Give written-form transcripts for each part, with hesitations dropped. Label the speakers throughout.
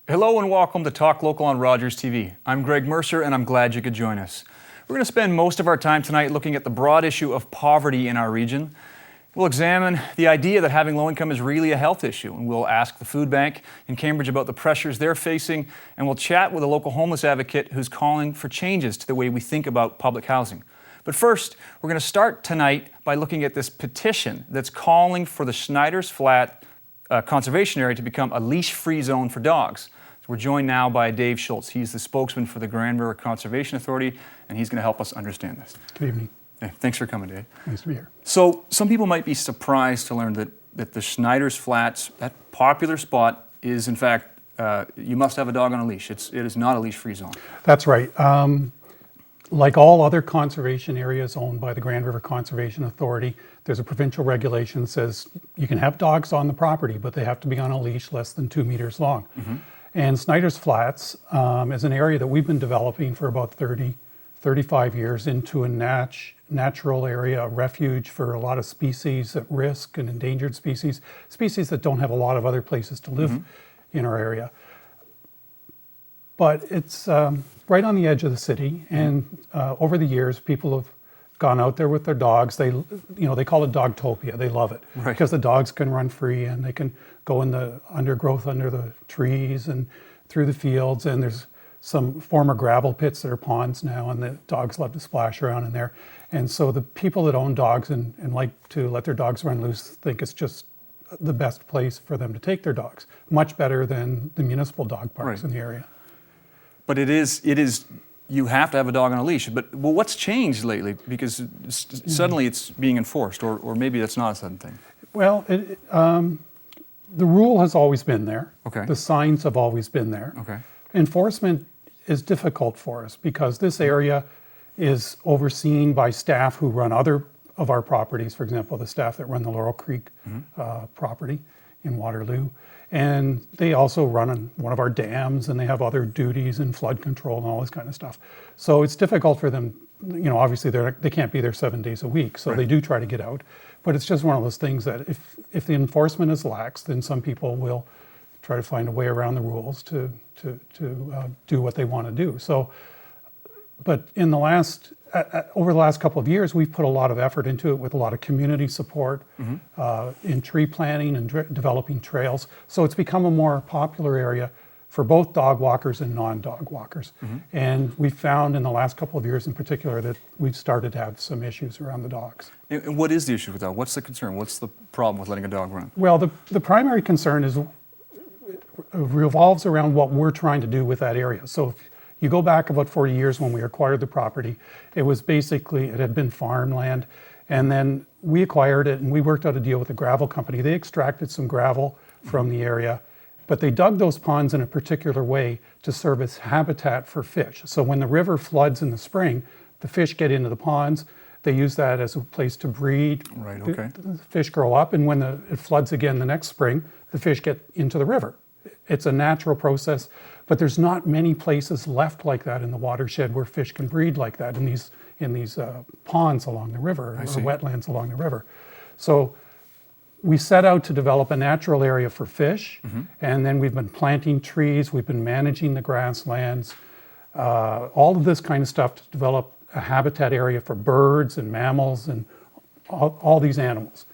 Speaker 1: Hello and welcome to Talk Local on Rogers TV. I'm Greg Mercer and I'm glad you could join us. We're going to spend most of our time tonight looking at the broad issue of poverty in our region. We'll examine the idea that having low income is really a health issue, and we'll ask the food bank in Cambridge about the pressures they're facing, and we'll chat with a local homeless advocate who's calling for changes to the way we think about public housing. But first, we're going to start tonight by looking at this petition that's calling for the Schneiders Flat conservation area to become a leash-free zone for dogs. So we're joined now by Dave Schultz. He's the spokesman for the Grand River Conservation Authority, and he's going to help us understand this.
Speaker 2: Good evening.
Speaker 1: Hey, thanks for coming, Dave.
Speaker 2: Nice to be here.
Speaker 1: So some people might be surprised to learn that the Schneiders Flats, that popular spot, is in fact, you must have a dog on a leash. It is not a leash-free zone.
Speaker 2: That's right. Like all other conservation areas owned by the Grand River Conservation Authority, there's a provincial regulation that says you can have dogs on the property, but they have to be on a leash less than 2 meters long. Mm-hmm. And Schneiders Flats is an area that we've been developing for about 35 years into a natural area, a refuge for a lot of species at risk and endangered species that don't have a lot of other places to live in our area. But it's right on the edge of the city, and over the years, people have gone out there with their dogs. They call it Dogtopia. They love it because the dogs can run free and they can go in the undergrowth under the trees and through the fields. And there's some former gravel pits that are ponds now, and the dogs love to splash around in there. And so the people that own dogs and like to let their dogs run loose think it's just the best place for them to take their dogs, much better than the municipal dog parks in the area.
Speaker 1: But it is. You have to have a dog on a leash. But what's changed lately? Because suddenly it's being enforced, or maybe that's not a sudden thing.
Speaker 2: Well, the rule has always been there.
Speaker 1: Okay.
Speaker 2: The signs have always been there.
Speaker 1: Okay.
Speaker 2: Enforcement is difficult for us because this area is overseen by staff who run other of our properties. For example, the staff that run the Laurel Creek property in Waterloo. And they also run on one of our dams, and they have other duties and flood control and all this kind of stuff. So it's difficult for them, obviously they can't be there 7 days a week, so they do try to get out. But it's just one of those things that if the enforcement is lax, then some people will try to find a way around the rules to do what they want to do. So, but in the over the last couple of years, we've put a lot of effort into it with a lot of community support in tree planting and developing trails. So it's become a more popular area for both dog walkers and non-dog walkers. And we found in the last couple of years in particular that we've started to have some issues around the dogs.
Speaker 1: And what is the issue with that? What's the concern? What's the problem with letting a dog run?
Speaker 2: Well, the primary concern revolves around what we're trying to do with that area. So if you go back about 40 years when we acquired the property, it had been farmland, and then we acquired it and we worked out a deal with the gravel company. They extracted some gravel from the area, but they dug those ponds in a particular way to serve as habitat for fish. So when the river floods in the spring, the fish get into the ponds. They use that as a place to breed.
Speaker 1: Right, okay.
Speaker 2: The fish grow up, and when it floods again the next spring, the fish get into the river. It's a natural process, but there's not many places left like that in the watershed where fish can breed like that in these ponds along the river, or wetlands along the river. So we set out to develop a natural area for fish, and then we've been planting trees, we've been managing the grasslands, all of this kind of stuff to develop a habitat area for birds and mammals and all these animals.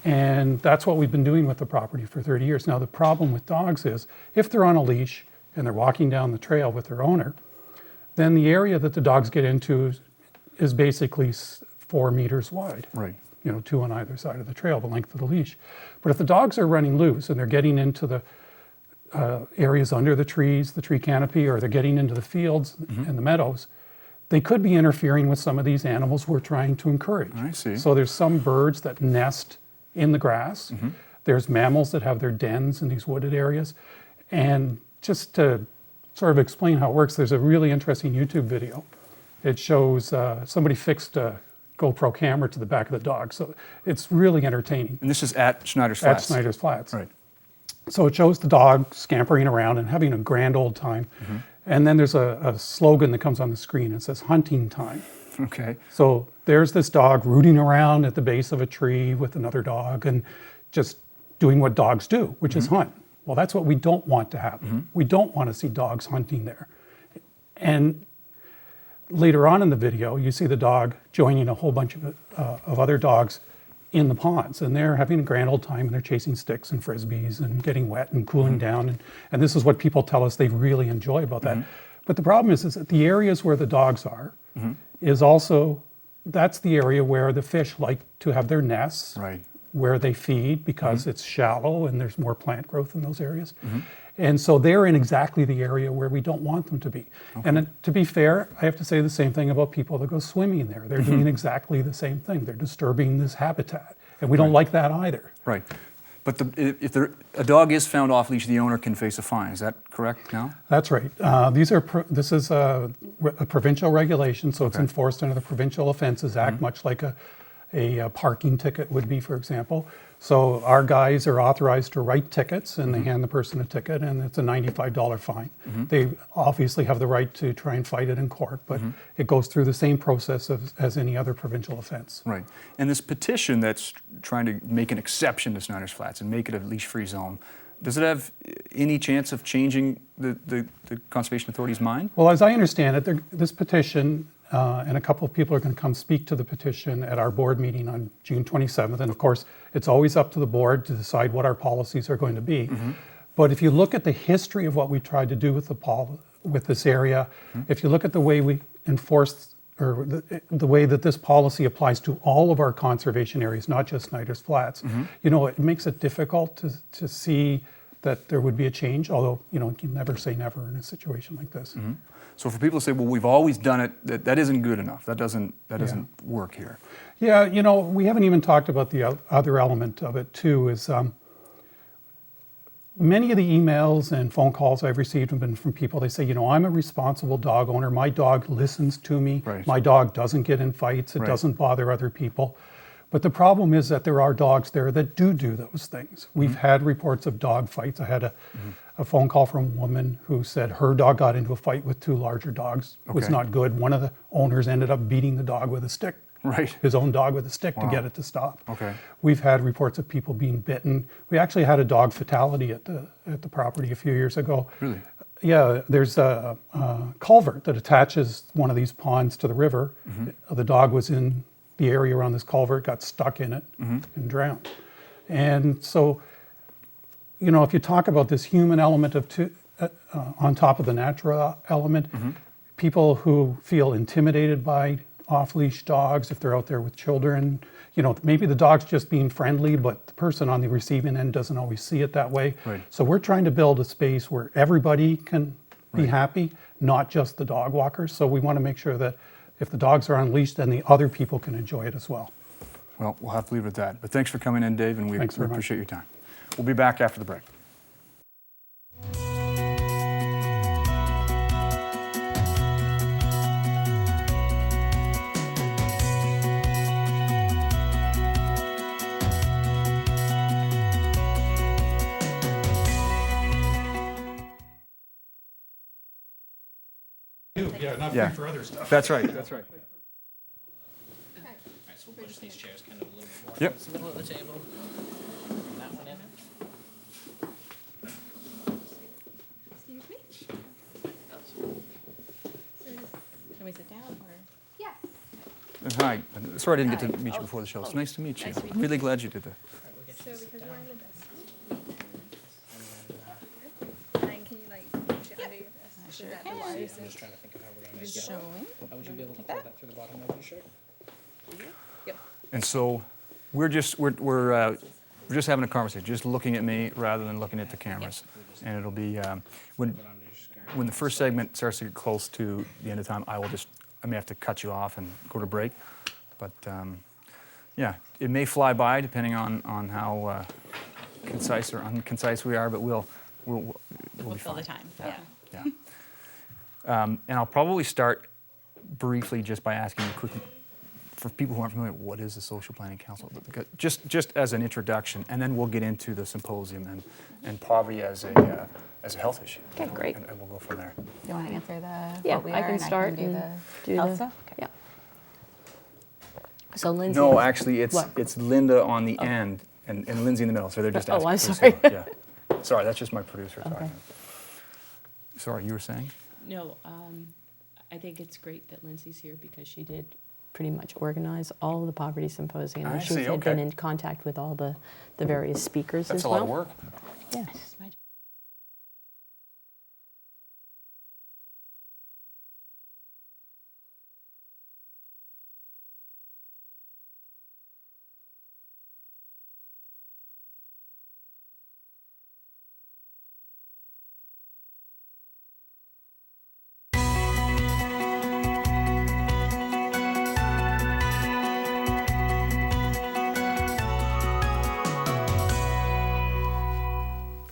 Speaker 2: And that's what we've been doing with the property for 30 years. Now, the problem with dogs is if they're on a leash and they're walking down the trail with their owner, then the area that the dogs get into is basically 4 meters wide.
Speaker 1: Right.
Speaker 2: 2 on either side of the trail, the length of the leash. But if the dogs are running loose and they're getting into the areas under the trees, the tree canopy, or they're getting into the fields and the meadows, they could be interfering with some of these animals we're trying to encourage.
Speaker 1: I see.
Speaker 2: So there's some birds that nest in the grass. There's mammals that have their dens in these wooded areas. And just to sort of explain how it works, there's a really interesting YouTube video. It shows somebody fixed a GoPro camera to the back of the dog. So it's really entertaining.
Speaker 1: And this is at Schneiders Flats?
Speaker 2: At Schneiders Flats.
Speaker 1: Right.
Speaker 2: So it shows the dog scampering around and having a grand old time. And then there's a slogan that comes on the screen. It says, "Hunting time."
Speaker 1: Okay.
Speaker 2: So there's this dog rooting around at the base of a tree with another dog and just doing what dogs do, which is hunt. Well, that's what we don't want to happen. We don't want to see dogs hunting there. And later on in the video, you see the dog joining a whole bunch of other dogs in the ponds, and they're having a grand old time, and they're chasing sticks and frisbees and getting wet and cooling down. And this is what people tell us they really enjoy about that. But the problem is that the areas where the dogs are is also, that's the area where the fish like to have their nests,
Speaker 1: Right.
Speaker 2: where they feed because it's shallow and there's more plant growth in those areas. And so they're in exactly the area where we don't want them to be. And to be fair, I have to say the same thing about people that go swimming there. They're doing exactly the same thing. They're disturbing this habitat. And we don't like that either.
Speaker 1: Right. But if a dog is found off leash, the owner can face a fine. Is that correct now?
Speaker 2: That's right. This is a provincial regulation, so it's enforced under the Provincial Offences Act, much like a parking ticket would be, for example. So our guys are authorized to write tickets, and they hand the person a ticket, and it's a $95 fine. They obviously have the right to try and fight it in court, but it goes through the same process as any other provincial offense.
Speaker 1: Right. And this petition that's trying to make an exception to Snyder's Flats and make it a leash-free zone, does it have any chance of changing the Conservation Authority's mind?
Speaker 2: Well, as I understand it, this petition, and a couple of people are going to come speak to the petition at our board meeting on June 27th. And of course, it's always up to the board to decide what our policies are going to be. But if you look at the history of what we tried to do with this area, if you look at the way we enforce, or the way that this policy applies to all of our conservation areas, not just Snyder's Flats, you know, it makes it difficult to see that there would be a change, although, you know, you can never say never in a situation like this.
Speaker 1: So for people to say, well, we've always done it, that isn't good enough. That doesn't work here.
Speaker 2: Yeah, you know, we haven't even talked about the other element of it too, is many of the emails and phone calls I've received have been from people, they say, you know, I'm a responsible dog owner. My dog listens to me.
Speaker 1: Right.
Speaker 2: My dog doesn't get in fights. It
Speaker 1: Right.
Speaker 2: doesn't bother other people. But the problem is that there are dogs there that do those things. We've had reports of dog fights. I had a phone call from a woman who said her dog got into a fight with two larger dogs. It was
Speaker 1: Okay.
Speaker 2: not good. One of the owners ended up beating the dog with a stick.
Speaker 1: Right.
Speaker 2: His own dog with a stick to
Speaker 1: Wow.
Speaker 2: get it to stop.
Speaker 1: Okay.
Speaker 2: We've had reports of people being bitten. We actually had a dog fatality at the property a few years ago.
Speaker 1: Really?
Speaker 2: Yeah, there's a culvert that attaches one of these ponds to the river. The dog was in the area around this culvert, got stuck in it and drowned. And so, you know, if you talk about this human element on top of the natural element, people who feel intimidated by off-leash dogs, if they're out there with children, you know, maybe the dog's just being friendly, but the person on the receiving end doesn't always see it that way.
Speaker 1: Right.
Speaker 2: So we're trying to build a space where everybody can be happy, not just the dog walkers. So we want to make sure that if the dogs are unleashed, then the other people can enjoy it as well.
Speaker 1: Well, we'll have to leave it at that. But thanks for coming in, Dave, and we
Speaker 2: Thanks very much.
Speaker 1: appreciate your time. We'll be back after the break.
Speaker 2: Yeah, not
Speaker 1: Yeah.
Speaker 2: for other stuff.
Speaker 1: That's right. That's right.
Speaker 3: So we'll push these chairs kind of a little bit more
Speaker 1: Yep.
Speaker 3: towards the middle of the table. And that one in.
Speaker 4: Excuse me?
Speaker 3: Can we sit down or?
Speaker 4: Yes.
Speaker 1: And hi. And sorry I didn't get to meet you before the show. It's nice to meet you.
Speaker 4: Nice to meet you.
Speaker 1: Really glad you did that.
Speaker 3: We'll get
Speaker 4: So
Speaker 3: you to sit
Speaker 4: because
Speaker 3: down.
Speaker 4: we're in the best.
Speaker 3: And then,
Speaker 4: And can you like push it under your vest? So that the wires
Speaker 3: I'm
Speaker 4: is
Speaker 3: just trying to think of how we're gonna make it.
Speaker 4: showing.
Speaker 3: How would you be able to pull that through the bottom of your shirt?
Speaker 4: Yep.
Speaker 1: And so we're just having a conversation, just looking at me rather than looking at the cameras. And it'll be when the first segment starts to get close to the end of time, I may have to cut you off and go to break. But yeah, it may fly by depending on how concise or unconcise we are. But we'll
Speaker 5: We'll
Speaker 1: be
Speaker 5: fill the
Speaker 1: fine.
Speaker 5: time, yeah.
Speaker 1: Yeah. And I'll probably start briefly just by asking you quickly, for people who aren't familiar, what is the Social Planning Council? Just as an introduction, and then we'll get into the symposium and poverty as a health issue.
Speaker 5: Okay, great.
Speaker 1: And we'll go from there.
Speaker 6: You want to answer the
Speaker 5: Yeah,
Speaker 6: what we
Speaker 5: I
Speaker 6: are
Speaker 5: can
Speaker 6: and
Speaker 5: start
Speaker 6: do
Speaker 5: and
Speaker 6: the
Speaker 5: do
Speaker 6: health
Speaker 5: the-
Speaker 6: stuff? Okay.
Speaker 5: Yeah. So Lindsay.
Speaker 1: No, actually,
Speaker 5: What?
Speaker 1: it's Linda on the end and Lindsay in the middle, so they're just
Speaker 5: Oh,
Speaker 1: asking.
Speaker 5: I'm
Speaker 1: for a
Speaker 5: sorry.
Speaker 1: second. Yeah. Sorry, that's just my producer
Speaker 5: Okay.
Speaker 1: talking. Sorry, you were saying?
Speaker 5: No, I think it's great that Lindsay's here because she did pretty much organize all of the poverty symposium.
Speaker 1: I
Speaker 5: She's
Speaker 1: see,
Speaker 5: had been
Speaker 1: okay.
Speaker 5: in contact with all the various speakers
Speaker 1: That's
Speaker 5: as
Speaker 1: a
Speaker 5: well.
Speaker 1: lot of work.
Speaker 5: Yes.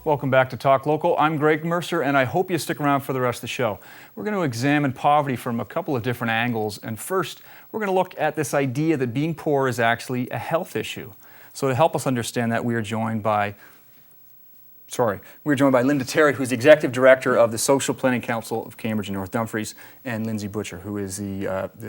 Speaker 1: Welcome back to Talk Local. I'm Greg Mercer, and I hope you stick around for the rest of the show. We're going to examine poverty from a couple of different angles, and first, we're going to look at this idea that being poor is actually a health issue. So to help us understand that, we are joined by Linda Terry, who's the Executive Director of the Social Planning Council of Cambridge and North Dumfries, and Lindsay Butcher, who is the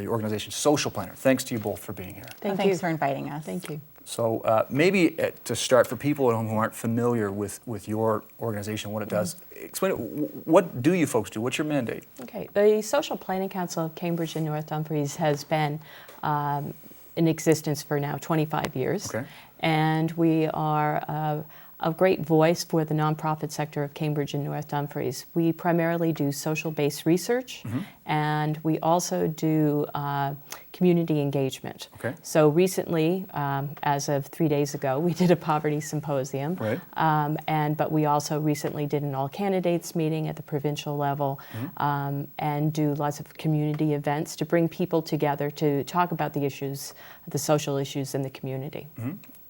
Speaker 1: organization's social planner. Thanks to you both for being here.
Speaker 5: Thank you.
Speaker 3: Thanks for inviting us.
Speaker 5: Thank you.
Speaker 1: So maybe to start, for people at home who aren't familiar with your organization, what it does, explain what do you folks do? What's your mandate?
Speaker 5: Okay. The Social Planning Council of Cambridge and North Dumfries has been in existence for now 25 years.
Speaker 1: Okay.
Speaker 5: And we are a great voice for the nonprofit sector of Cambridge and North Dumfries. We primarily do social-based research, and we also do community engagement.
Speaker 1: Okay.
Speaker 5: So recently, as of 3 days ago, we did a poverty symposium.
Speaker 1: Right.
Speaker 5: But we also recently did an all-candidates meeting at the provincial level, and do lots of community events to bring people together to talk about the issues, the social issues in the community.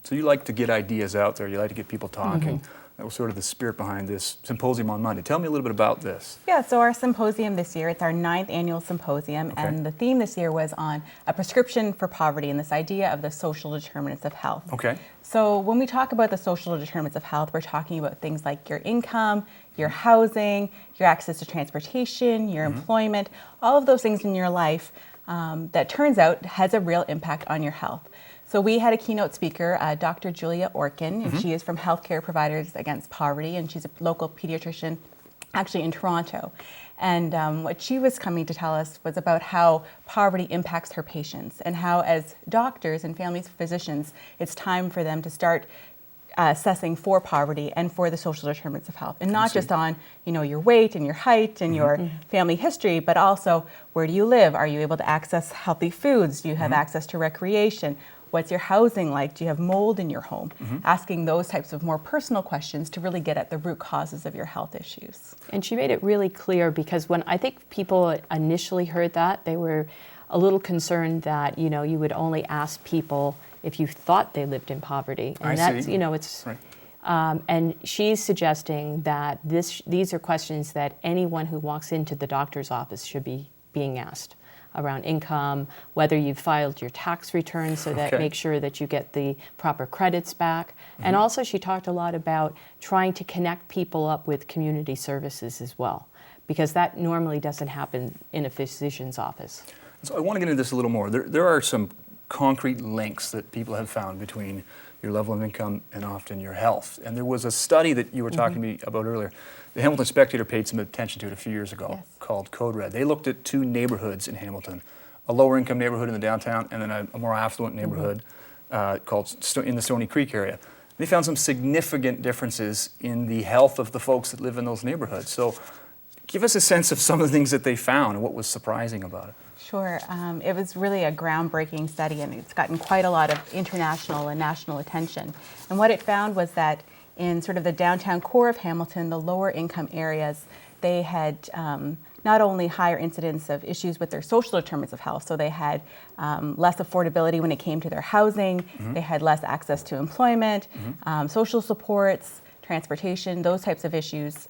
Speaker 1: So you like to get ideas out there, you like to get people talking. That was sort of the spirit behind this symposium on Monday. Tell me a little bit about this.
Speaker 6: Yeah, so our symposium this year, it's our 9th annual symposium,
Speaker 1: Okay.
Speaker 6: and the theme this year was on a prescription for poverty and this idea of the social determinants of health.
Speaker 1: Okay.
Speaker 6: So when we talk about the social determinants of health, we're talking about things like your income, your housing, your access to transportation, your employment, all of those things in your life that turns out has a real impact on your health. So we had a keynote speaker, Dr. Julia Orkin, and she is from Healthcare Providers Against Poverty, and she's a local pediatrician actually in Toronto. And what she was coming to tell us was about how poverty impacts her patients and how as doctors and family physicians, it's time for them to start assessing for poverty and for the social determinants of health, and not just on your weight and your height and your family history, but also where do you live? Are you able to access healthy foods? Do you have access to recreation? What's your housing like? Do you have mold in your home? Asking those types of more personal questions to really get at the root causes of your health issues.
Speaker 5: And she made it really clear because when I think people initially heard that, they were a little concerned that, you would only ask people if you thought they lived in poverty. And
Speaker 1: I see.
Speaker 5: It's
Speaker 1: Right.
Speaker 5: and she's suggesting that these are questions that anyone who walks into the doctor's office should be being asked around income, whether you've filed your tax return so that
Speaker 1: Okay.
Speaker 5: make sure that you get the proper credits back. And also she talked a lot about trying to connect people up with community services as well, because that normally doesn't happen in a physician's office.
Speaker 1: So I want to get into this a little more. There are some concrete links that people have found between your level of income and often your health. And there was a study that you were talking to me about earlier. The Hamilton Spectator paid some attention to it a few years ago,
Speaker 6: Yes.
Speaker 1: called Code Red. They looked at 2 neighborhoods in Hamilton, a lower income neighborhood in the downtown and then a more affluent neighborhood called in the Stony Creek area. They found some significant differences in the health of the folks that live in those neighborhoods. So give us a sense of some of the things that they found and what was surprising about it.
Speaker 6: Sure. It was really a groundbreaking study, and it's gotten quite a lot of international and national attention. And what it found was that in sort of the downtown core of Hamilton, the lower income areas, they had not only higher incidence of issues with their social determinants of health, so they had less affordability when it came to their housing, they had less access to employment, social supports, transportation, those types of issues.